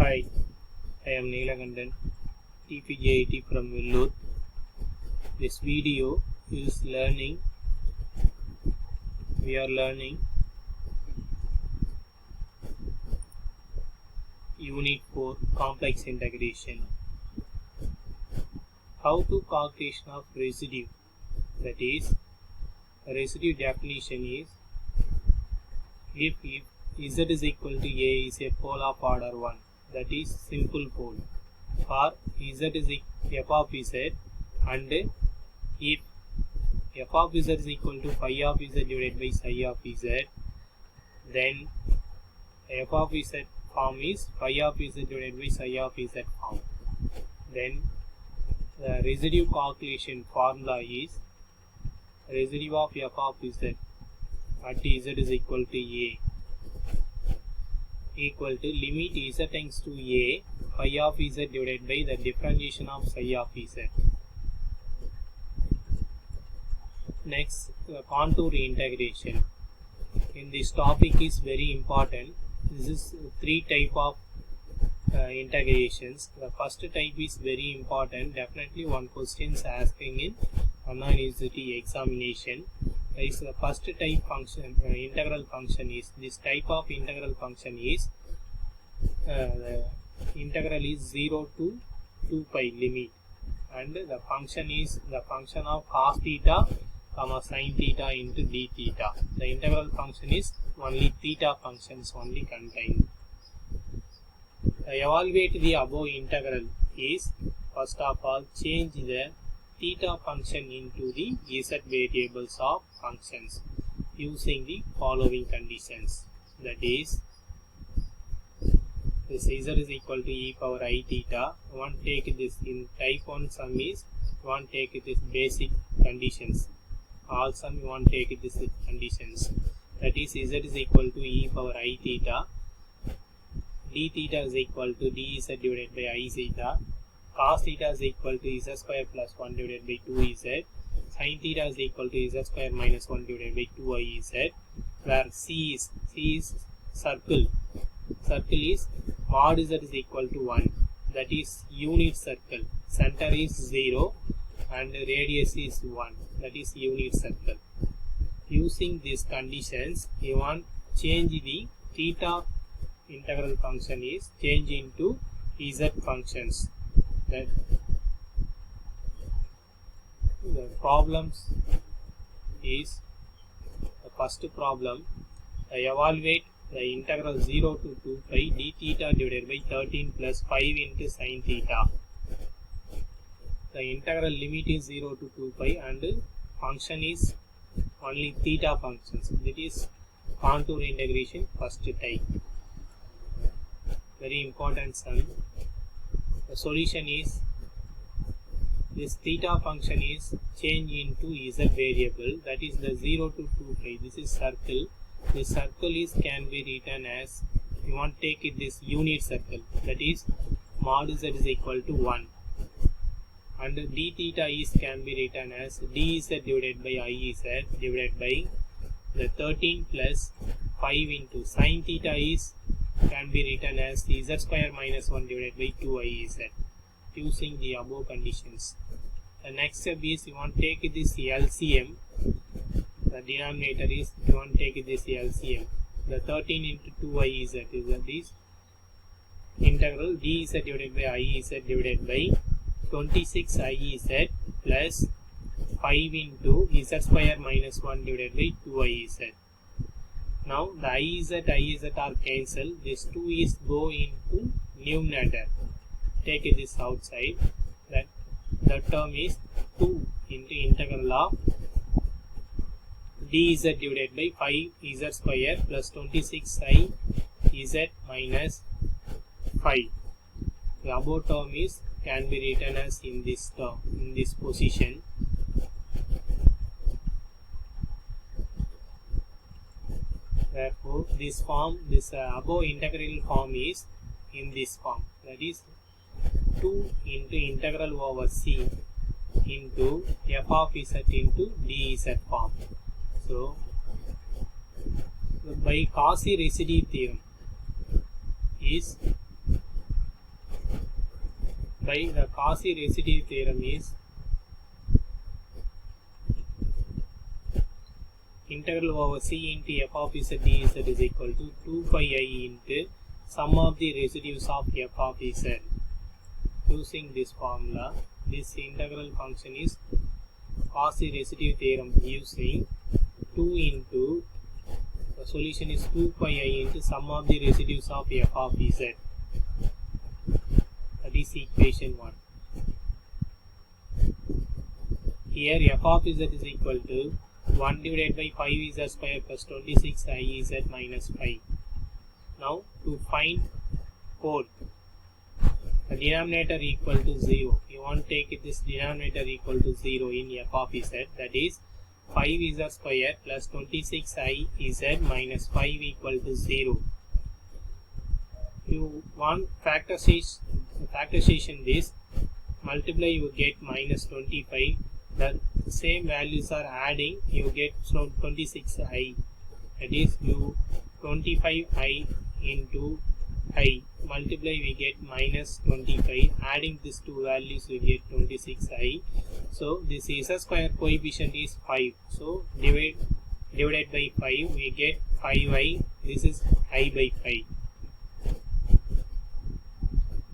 Hi, I am Neelakandan, TPJIT from Vellore. This video is we are learning Unit 4 Complex Integration. How to calculation of residue. That is, residue definition is if Z is equal to A is a pole of order 1, that is simple pole, or Z is f of Z, and if f of Z is equal to phi of Z divided by psi of Z, then f of Z form is phi of Z divided by psi of Z form. Then the residue calculation formula is residue of f of Z at Z is equal to A equal to limit Z tends to A phi of Z divided by the differentiation of psi of Z. Next, contour integration. In this topic is very important. This is three type of integrations. The first type is very important. Definitely one question is asking in Anna University examination. Is the first type function integral function is this type of integral function is the integral is 0 to 2 pi limit, and the function is the function of cos theta comma sin theta into d theta. The integral function is only theta functions only contained. Evaluate the above integral is first of all change the theta function into the z variables of functions using the following conditions. That is, this z is equal to e power I theta. One take this in type 1 sum is one take this basic conditions. All sum one take this conditions. That is, z is equal to e power I theta. D theta is equal to dz divided by I theta. Cos theta is equal to z square plus 1 divided by 2z. Sin theta is equal to z square minus 1 divided by 2iz. Where C is circle. Circle is mod z is equal to 1. That is unit circle. Center is 0 and radius is 1. That is unit circle. Using these conditions, you want change the theta integral function is change into z functions. That the problems is the first problem. Evaluate the integral 0 to 2 pi d theta divided by 13 plus 5 into sin theta. The integral limit is 0 to 2 pi and function is only theta functions. That is contour integration first type. Very important sum. The solution is this theta function is change into z variable, that is the 0 to 2 pi. This is circle. This circle is can be written as, you want to take it this unit circle, that is mod z is equal to 1, and d theta is can be written as dz divided by iz divided by the 13 plus 5 into sin theta is can be written as z square minus 1 divided by 2iz using the above conditions. The next step is you want to take this LCM. The denominator is you want to take this LCM. The 13 into 2iz is this integral dz divided by iz divided by 26iz plus 5 into z square minus 1 divided by 2iz. Now the iz are cancelled. This 2 is go into numerator. Take this outside. The term is 2 into integral of dz divided by 5z square plus 26i z minus 5. The above term is can be written as in this term, in this position. Therefore, this form, this above integral form is in this form. That is 2 into integral over c into f of z into dz form. So, by Cauchy residue theorem is by the Cauchy residue theorem is integral over C into f of z dz is equal to 2 pi I into sum of the residues of f of z. Using this formula, this integral function is Cauchy residue theorem using 2 into the solution is 2 pi I into sum of the residues of f of z. That is equation 1. Here f of z is equal to 1 divided by 5z square plus 26iz minus 5. Now to find pole, the denominator equal to 0. You want to take this denominator equal to 0 in f of z, that is 5z square plus 26iz minus 5 equal to 0. You want factorization this, multiply you get minus 25. The same values are adding, you get 26i. That is you 25i into I, multiply we get minus 25. Adding these two values we get 26i. So this z square coefficient is 5. So divided by 5 we get 5i. This is I by 5.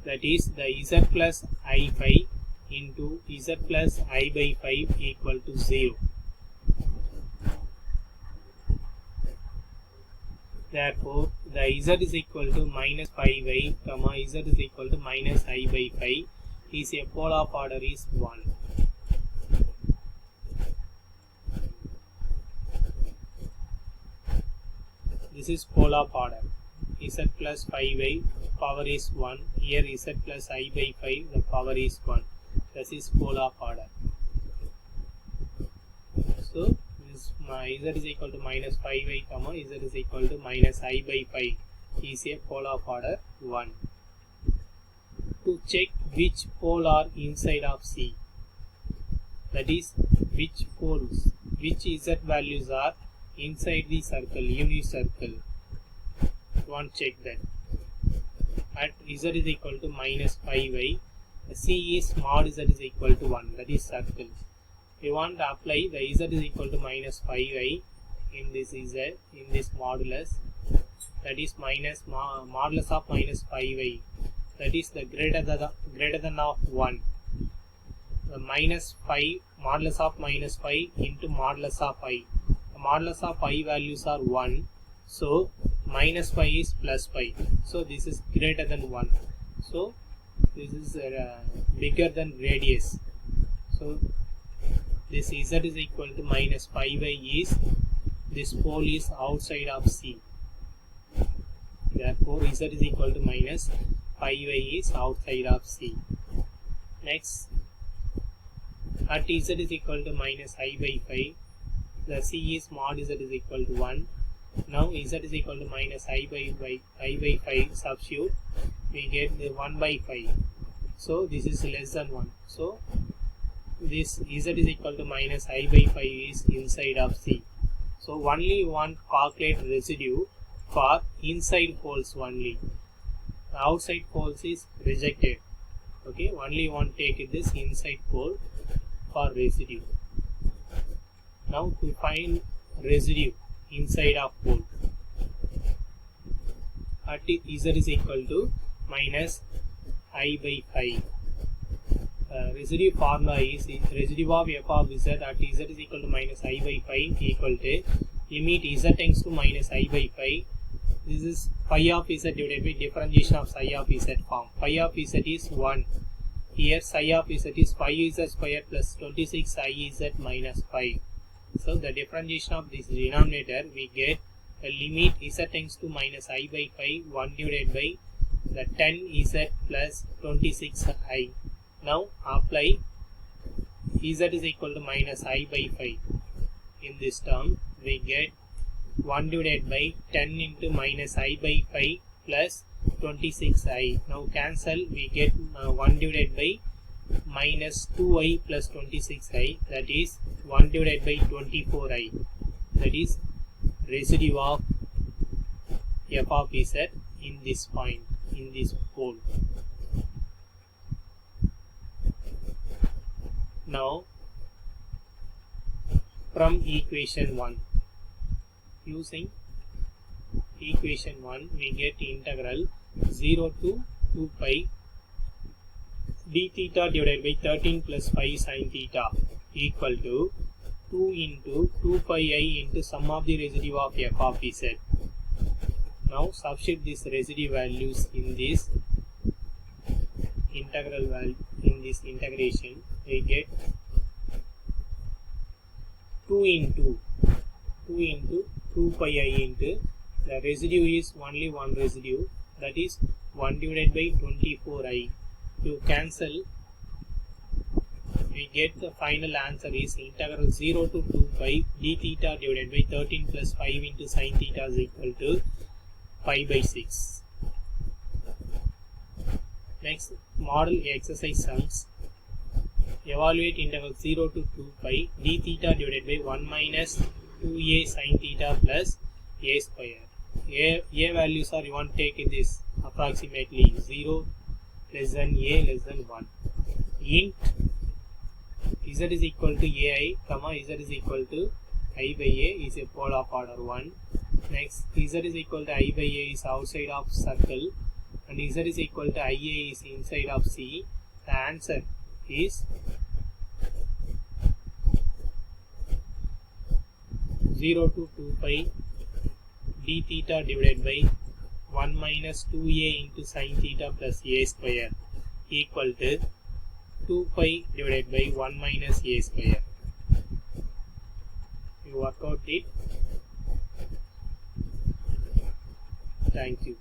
That is the z plus I5 into z plus I by 5 equal to 0. Therefore, the z is equal to minus 5i, z is equal to minus I by 5 is a pole of order is 1. This is pole of order. Z plus 5i power is 1. Here z plus I by 5 the power is 1. This is pole of order. So this z is equal to minus 5i, z is equal to minus I by 5 is a pole of order 1. To check which pole are inside of C, that is which poles, which z values are inside the circle, unit circle. Want to check that. At z is equal to minus 5i, C is mod z is equal to 1, that is circle. We want to apply the z is equal to minus 5i in this z, in this modulus, that is minus modulus of minus 5i, that is the greater than of 1. The minus 5 modulus of minus 5 into modulus of I. The modulus of I values are 1, so minus 5 is plus 5, so this is greater than 1. So this is bigger than radius. So this z is equal to minus 5i is, this pole is outside of C. Therefore z is equal to minus 5i is outside of C. Next, at z is equal to minus I by 5, the C is mod z is equal to 1. Now z is equal to minus I by 5, substitute, we get the 1 by 5. So this is less than 1. So this z is equal to minus I by 5 is inside of C. So only one calculate residue for inside poles only. The outside poles is rejected. Okay, only one take this inside pole for residue. Now to find residue inside of pole, at z is equal to minus I by 5. Residue formula is residue of f of z at z is equal to minus I by 5 equal to limit z tends to minus I by 5. This is phi of z divided by differentiation of psi of z form. Phi of z is 1. Here psi of z is 5z square plus 26iz minus 5. So the differentiation of this denominator, we get the limit z tends to minus I by 5 1 divided by the 10z plus 26i. Now apply z is equal to minus I by 5. In this term we get 1 divided by 10 into minus I by 5 plus 26i. Now cancel, we get 1 divided by minus 2i plus 26i, that is 1 divided by 24i. That is residue of f of z in this point, in this pole. Now from equation 1, using equation 1, we get integral 0 to 2 pi d theta divided by 13 plus 5 sin theta equal to 2 into 2 pi I into sum of the residue of f of z. Now substitute these residue values in this integral value, in this integration. We get 2 into 2 pi I into the residue is only one residue, that is 1 divided by 24i. To cancel, we get the final answer is integral 0 to 2 pi d theta divided by 13 plus 5 into sin theta is equal to pi by 6. Next, model exercise sums. Evaluate integral 0 to 2 pi d theta divided by 1 minus 2a sin theta plus a square. A values are, you want to take in this approximately 0 less than a less than 1. Int z is equal to ai, comma z is equal to I by a is a pole of order 1. Next, z is equal to I by a is outside of circle and z is equal to ia is inside of C. The answer is 0 to 2 pi d theta divided by 1 minus 2a into sin theta plus a square equal to 2 pi divided by 1 minus a square. You work out it. Thank you.